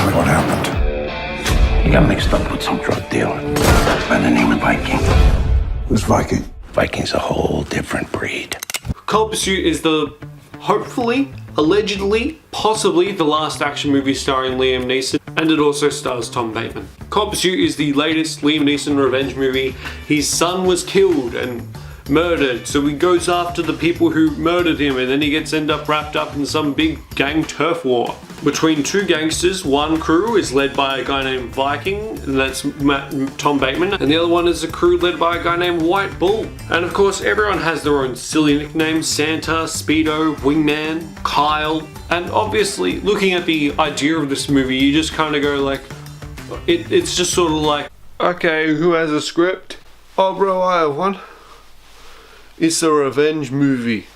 Tell me what happened. He got mixed up with some drug dealer by the name of Viking. Who's Viking? Viking's a whole different breed. Cold Pursuit is the, hopefully, allegedly, possibly the last action movie starring Liam Neeson, and it also stars Tom Bateman. Cold Pursuit is the latest Liam Neeson revenge movie. His son was killed and murdered, so he goes after the people who murdered him, and then he gets wrapped up in some big gang turf war between two gangsters. One crew is led by a guy named Viking, and that's Tom Bateman, and the other one is a crew led by a guy named White Bull. And of course, everyone has their own silly nicknames: Santa, Speedo, Wingman, Kyle. And obviously, looking at the idea of this movie, you just kind of go like, it's just sort of like, okay, who has a script? Oh bro, I have one. It's a revenge movie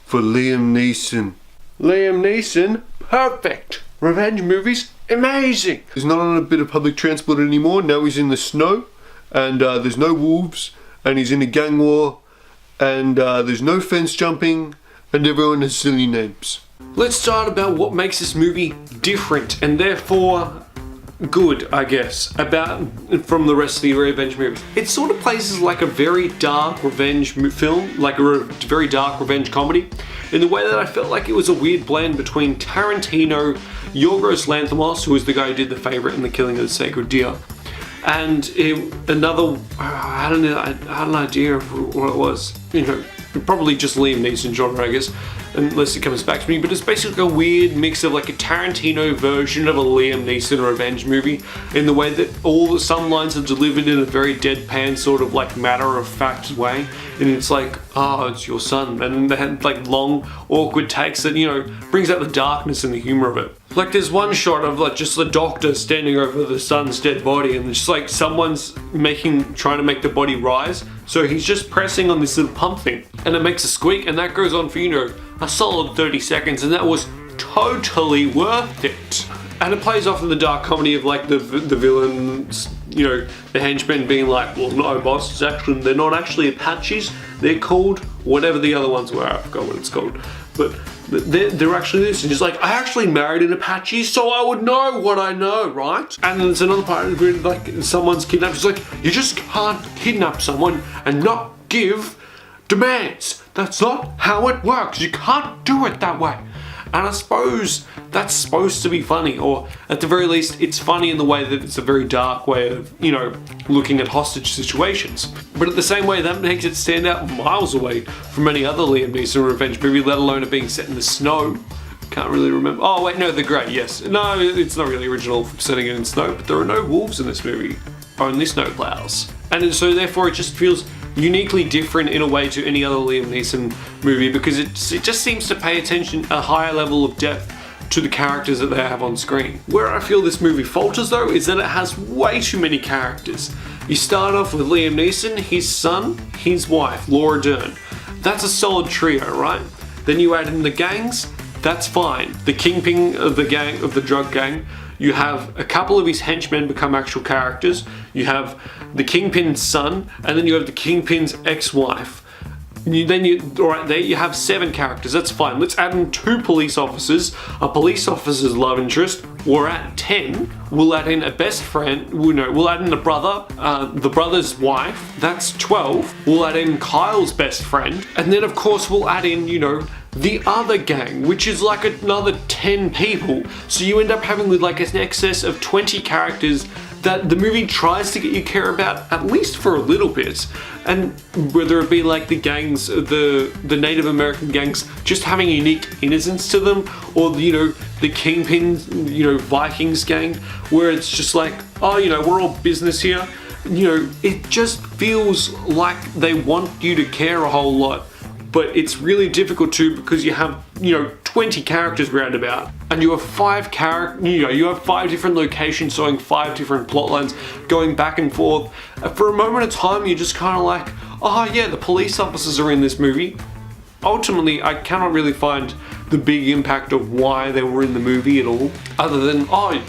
for Liam Neeson. Liam Neeson, perfect. Revenge movies, amazing. He's not on a bit of public transport anymore. Now he's in the snow, and there's no wolves, and he's in a gang war, and there's no fence jumping, and everyone has silly names. Let's start about what makes this movie different, and therefore good, I guess, from the rest of the revenge movies. It sort of plays as like a very dark revenge film, like a very dark revenge comedy, in the way that I felt like it was a weird blend between Tarantino, Yorgos Lanthimos, who was the guy who did The Favourite and The Killing of the Sacred Deer, and another, I don't know, I had an idea of what it was, you know, probably just Liam Neeson genre, I guess, unless it comes back to me, but it's basically a weird mix of like a Tarantino version of a Liam Neeson revenge movie, in the way that some lines are delivered in a very deadpan sort of like matter-of-fact way, and it's like, oh, it's your son, and they had like long awkward takes that, you know, brings out the darkness and the humor of it. Like there's one shot of like just the doctor standing over the son's dead body, and it's like someone's trying to make the body rise, so he's just pressing on this little pump thing, and it makes a squeak, and that goes on for, you know, a solid 30 seconds, and that was totally worth it. And it plays off in the dark comedy of like the villains, you know, the henchmen being like, well, no boss, they're not actually Apaches, they're called whatever the other ones were, I forgot what it's called, but they're actually this, and he's like, I actually married an Apache, so I would know what I know, right? And then there's another part where like someone's kidnapped. It's like, you just can't kidnap someone and not give demands. That's not how it works. You can't do it that way. And I suppose that's supposed to be funny, or at the very least, it's funny in the way that it's a very dark way of, you know, looking at hostage situations. But at the same way, that makes it stand out miles away from any other Liam Neeson revenge movie, let alone it being set in the snow. Can't really remember. Oh wait, no, The Grey, yes. No, it's not really original for setting it in snow, but there are no wolves in this movie. Only snowplows. And so therefore it just feels uniquely different in a way to any other Liam Neeson movie, because it just seems to pay attention, a higher level of depth to the characters that they have on screen. Where I feel this movie falters though is that it has way too many characters. You start off with Liam Neeson, his son, his wife, Laura Dern. That's a solid trio, right? Then you add in the gangs, that's fine. The kingpin of the gang, of the drug gang. You have a couple of his henchmen become actual characters. You have the kingpin's son, and then you have the kingpin's ex-wife. Alright, there you have 7 characters, that's fine. Let's add in 2 police officers, a police officer's love interest. We're at 10. We'll add in a best friend, we'll add in a brother, the brother's wife, that's 12. We'll add in Kyle's best friend, and then of course we'll add in, you know, the other gang, which is like another 10 people. So you end up having with like an excess of 20 characters that the movie tries to get you care about, at least for a little bit. And whether it be like the gangs, the Native American gangs just having a unique innocence to them, or, you know, the kingpin, you know, Vikings gang, where it's just like, oh, you know, we're all business here. You know, it just feels like they want you to care a whole lot. But it's really difficult to, because you have, you know, 20 characters roundabout, and you have 5 different locations showing 5 different plot lines going back and forth. For a moment of time, you're just kind of like, oh yeah, the police officers are in this movie. Ultimately, I cannot really find the big impact of why they were in the movie at all, other than, oh,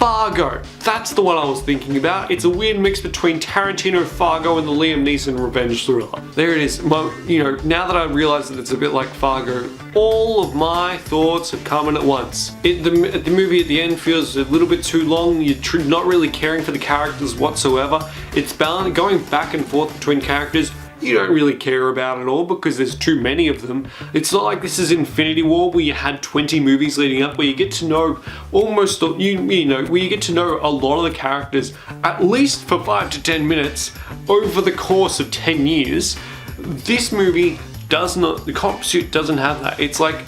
Fargo. That's the one I was thinking about. It's a weird mix between Tarantino, Fargo, and the Liam Neeson revenge thriller. There it is. Well, you know, now that I realize that it's a bit like Fargo, all of my thoughts have come in at once. The movie at the end feels a little bit too long. You're not really caring for the characters whatsoever. It's going back and forth between characters you don't really care about at all because there's too many of them. It's not like this is Infinity War where you had 20 movies leading up, where you get to know almost, you know, where you get to know a lot of the characters at least for 5 to 10 minutes over the course of 10 years. This movie does not, the Cop Pursuit doesn't have that. It's like,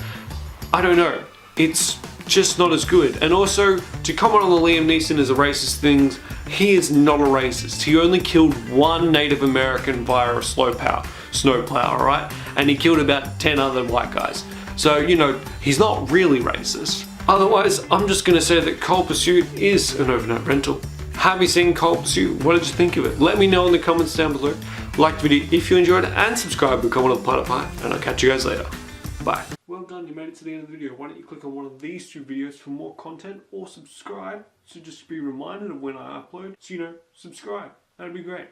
I don't know, it's just not as good. And also, to comment on the Liam Neeson as a racist thing, he is not a racist. He only killed one Native American via a snowplow, alright? And he killed about 10 other white guys. So, you know, he's not really racist. Otherwise, I'm just gonna say that Cold Pursuit is an overnight rental. Have you seen Cold Pursuit? What did you think of it? Let me know in the comments down below. Like the video if you enjoyed it, and subscribe to become one of the Platypus, and I'll catch you guys later. Bye. Well done, you made it to the end of the video. Why don't you click on one of these two videos for more content, or subscribe so just to be reminded of when I upload. So, you know, subscribe. That'd be great.